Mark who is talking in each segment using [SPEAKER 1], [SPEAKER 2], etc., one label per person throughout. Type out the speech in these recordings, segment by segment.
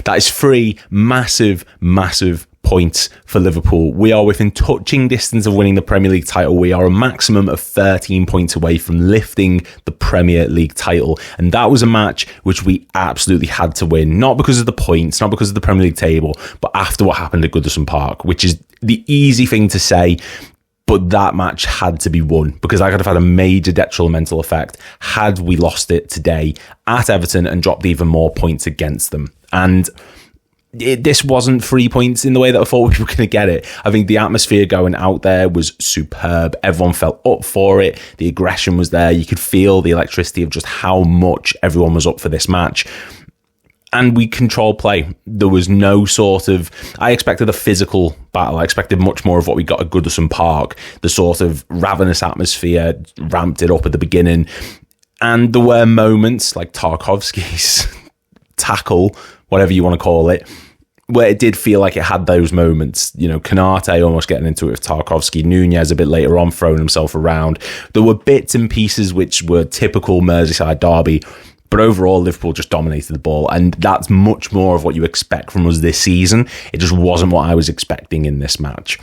[SPEAKER 1] That is 3 massive, massive points for Liverpool. We are within touching distance of winning the Premier League title. We are a maximum of 13 points away from lifting the Premier League title. And that was a match which we absolutely had to win. Not because of the points, not because of the Premier League table, but after what happened at Goodison Park, which is the easy thing to say. But that match had to be won because that could have had a major detrimental effect had we lost it today at Everton and dropped even more points against them. And this wasn't 3 points in the way that I thought we were going to get it. I think the atmosphere going out there was superb. Everyone felt up for it. The aggression was there. You could feel the electricity of just how much everyone was up for this match. And we controlled play. There was no sort of... I expected a physical battle. I expected much more of what we got at Goodison Park. The sort of ravenous atmosphere ramped it up at the beginning. And there were moments like Tarkowski's tackle, whatever you want to call it, where it did feel like it had those moments. You know, Konate almost getting into it with Tarkowski, Nunez a bit later on throwing himself around. There were bits and pieces which were typical Merseyside derby, but overall Liverpool just dominated the ball, and that's much more of what you expect from us this season. It just wasn't what I was expecting in this match.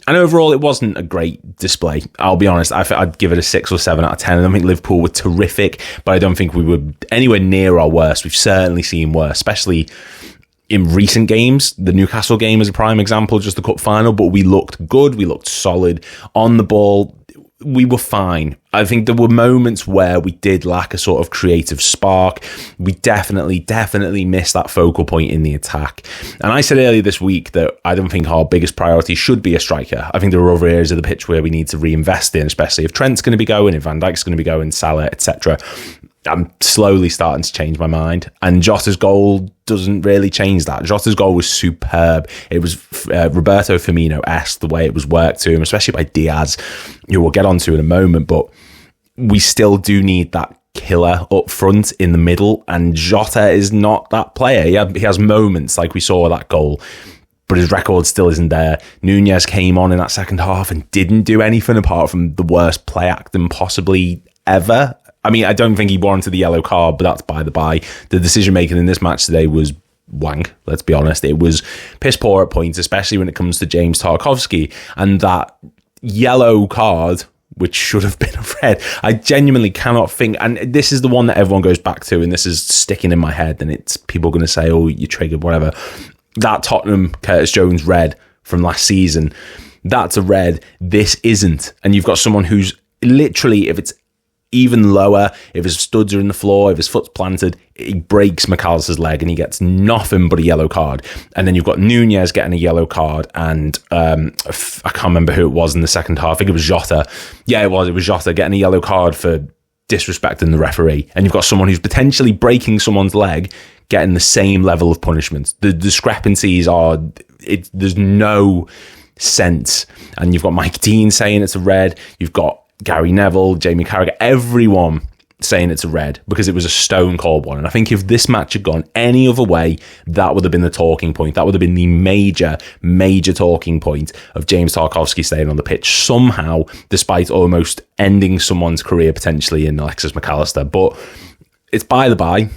[SPEAKER 1] And overall, it wasn't a great display. I'll be honest, I'd give it a 6 or 7 out of 10. I don't think Liverpool were terrific, but I don't think we were anywhere near our worst. We've certainly seen worse, especially in recent games. The Newcastle game is a prime example, just the cup final, but we looked good. We looked solid on the ball. We were fine. I think there were moments where we did lack a sort of creative spark. We definitely missed that focal point in the attack. And I said earlier this week that I don't think our biggest priority should be a striker. I think there are other areas of the pitch where we need to reinvest in, especially if Trent's going to be going, if Van Dijk's going to be going, Salah, etc. I'm slowly starting to change my mind, and Jota's goal doesn't really change that. Jota's goal was superb. It was Roberto Firmino-esque, the way it was worked to him, especially by Diaz, who we'll get onto in a moment, but we still do need that killer up front in the middle, and Jota is not that player. He has moments like we saw with that goal, but his record still isn't there. Nunez came on in that second half and didn't do anything apart from the worst play acting possibly ever. I mean, I don't think he warranted the yellow card, but that's by the by. The decision-making in this match today was wank, let's be honest. It was piss poor at points, especially when it comes to James Tarkowski. And that yellow card, which should have been a red, I genuinely cannot think. And this is the one that everyone goes back to, and this is sticking in my head, and it's people going to say, oh, you triggered, whatever. That Tottenham Curtis Jones red from last season, that's a red. This isn't. And you've got someone who's literally, if it's even lower, if his studs are in the floor, if his foot's planted, he breaks McAllister's leg and he gets nothing but a yellow card. And then you've got Nunez getting a yellow card, and I can't remember who it was in the second half. I think it was Jota. Yeah, it was Jota getting a yellow card for disrespecting the referee. And you've got someone who's potentially breaking someone's leg getting the same level of punishment. The discrepancies are, there's no sense. And you've got Mike Dean saying it's a red. You've got Gary Neville, Jamie Carragher, everyone saying it's a red because it was a stone cold one. And I think if this match had gone any other way, that would have been the talking point. That would have been the major talking point of James Tarkowski staying on the pitch somehow, despite almost ending someone's career potentially in Alexis McAllister. But it's by the by.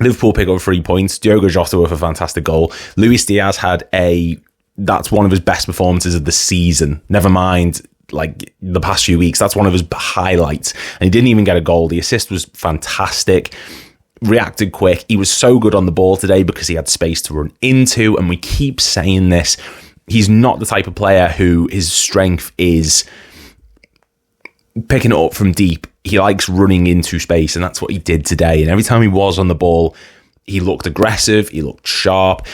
[SPEAKER 1] Liverpool pick up 3 points. Diogo Jota with a fantastic goal. Luis Diaz had that's one of his best performances of the season. Never mind like the past few weeks, that's one of his highlights, and he didn't even get a goal. The assist was fantastic, reacted quick. He was so good on the ball today because he had space to run into, and we keep saying this, he's not the type of player who his strength is picking it up from deep. He likes running into space, and that's what he did today. And every time he was on the ball, he looked aggressive, he looked sharp.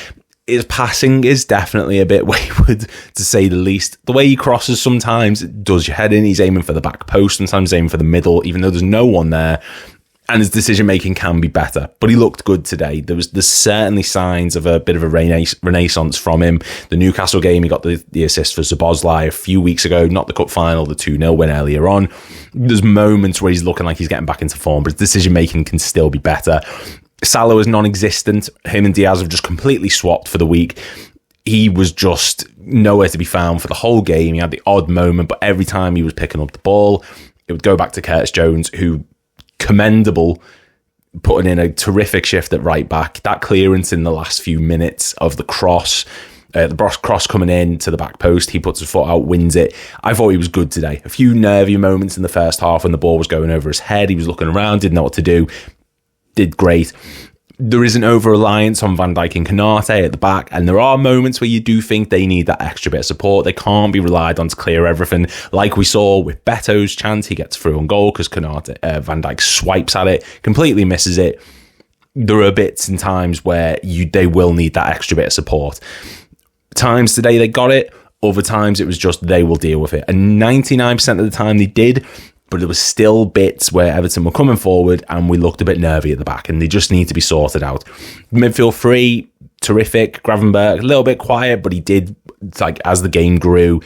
[SPEAKER 1] His passing is definitely a bit wayward, to say the least. The way he crosses sometimes, it does your head in. He's aiming for the back post, sometimes he's aiming for the middle, even though there's no one there. And his decision-making can be better. But he looked good today. There's certainly signs of a bit of a renaissance from him. The Newcastle game, he got the assist for Szoboszlai a few weeks ago, not the cup final, the 2-0 win earlier on. There's moments where he's looking like he's getting back into form, but his decision-making can still be better. Salah was non-existent. Him and Diaz have just completely swapped for the week. He was just nowhere to be found for the whole game. He had the odd moment, but every time he was picking up the ball, it would go back to Curtis Jones, who, commendable, putting in a terrific shift at right back. That clearance in the last few minutes of the cross coming in to the back post, he puts his foot out, wins it. I thought he was good today. A few nervy moments in the first half when the ball was going over his head. He was looking around, didn't know what to do. Did great. There is an over-reliance on Van Dijk and Konate at the back, and there are moments where you do think they need that extra bit of support. They can't be relied on to clear everything, like we saw with Beto's chance. He gets through on goal because Van Dijk swipes at it, completely misses it. There are bits and times where they will need that extra bit of support. Times today they got it, other times it was just they will deal with it. And 99% of the time they did, but there was still bits where Everton were coming forward and we looked a bit nervy at the back, and they just need to be sorted out. Midfield three, terrific. Gravenberch, a little bit quiet, but he did, like, as the game grew,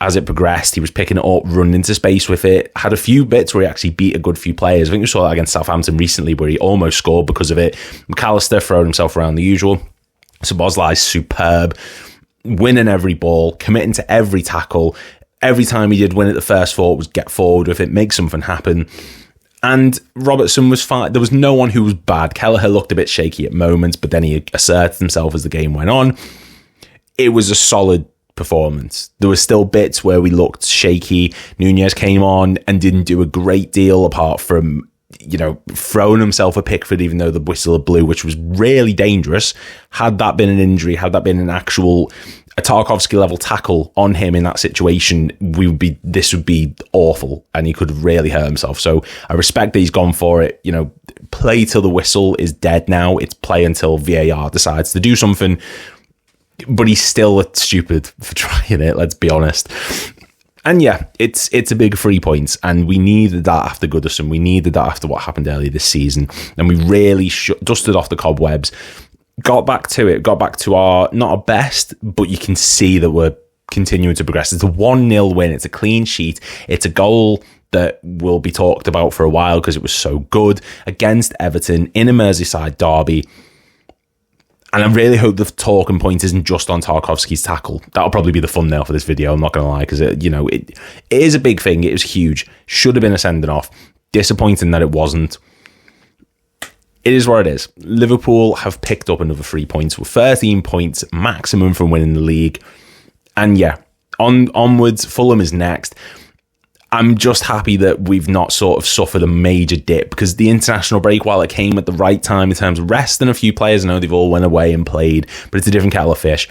[SPEAKER 1] as it progressed, he was picking it up, running into space with it. Had a few bits where he actually beat a good few players. I think we saw that against Southampton recently where he almost scored because of it. McAllister throwing himself around the usual. Szoboszlai's superb, winning every ball, committing to every tackle. Every time he did win it, the first thought was get forward with it, make something happen. And Robertson was fine. There was no one who was bad. Kelleher looked a bit shaky at moments, but then he asserted himself as the game went on. It was a solid performance. There were still bits where we looked shaky. Nunez came on and didn't do a great deal apart from, throwing himself a Pickford, even though the whistle blew, which was really dangerous. Had that been an injury, had that been an actual Tarkowski level tackle on him in that situation, this would be awful, and he could really hurt himself. So I respect that he's gone for it. Play till the whistle is dead now. It's play until VAR decides to do something. But he's still stupid for trying it, let's be honest. And yeah, it's a big 3 points, and we needed that after Goodison. We needed that after what happened earlier this season, and we really dusted off the cobwebs. Got back to it, got back to not our best, but you can see that we're continuing to progress. It's a 1-0 win. It's a clean sheet. It's a goal that will be talked about for a while because it was so good against Everton in a Merseyside derby. And I really hope the talking point isn't just on Tarkowski's tackle. That'll probably be the thumbnail for this video, I'm not going to lie, because it is a big thing. It was huge. Should have been a sending off. Disappointing that it wasn't. It is what it is. Liverpool have picked up another 3 points with 13 points maximum from winning the league. And yeah, onwards, Fulham is next. I'm just happy that we've not sort of suffered a major dip, because the international break, while it came at the right time in terms of resting a few players, I know they've all went away and played, but it's a different kettle of fish.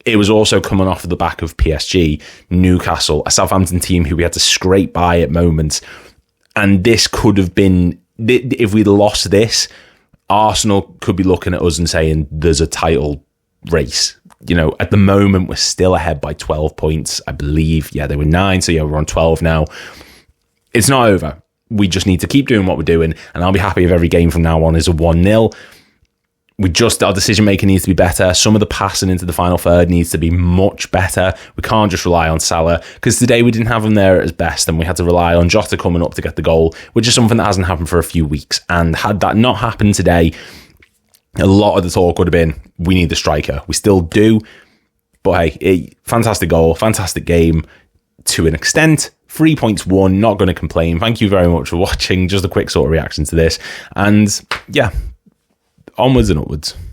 [SPEAKER 1] It was also coming off of the back of PSG, Newcastle, a Southampton team who we had to scrape by at moments. And this could have been, if we'd lost this, Arsenal could be looking at us and saying there's a title race. At the moment, we're still ahead by 12 points, I believe. Yeah, they were 9, so yeah, we're on 12 now. It's not over. We just need to keep doing what we're doing, and I'll be happy if every game from now on is a 1-0. Our decision-making needs to be better. Some of the passing into the final third needs to be much better. We can't just rely on Salah, because today we didn't have him there at his best, and we had to rely on Jota coming up to get the goal, which is something that hasn't happened for a few weeks. And had that not happened today, a lot of the talk would have been, we need the striker. We still do. But hey, fantastic goal, fantastic game to an extent. 3 points won, not going to complain. Thank you very much for watching. Just a quick sort of reaction to this. And yeah, onwards and upwards.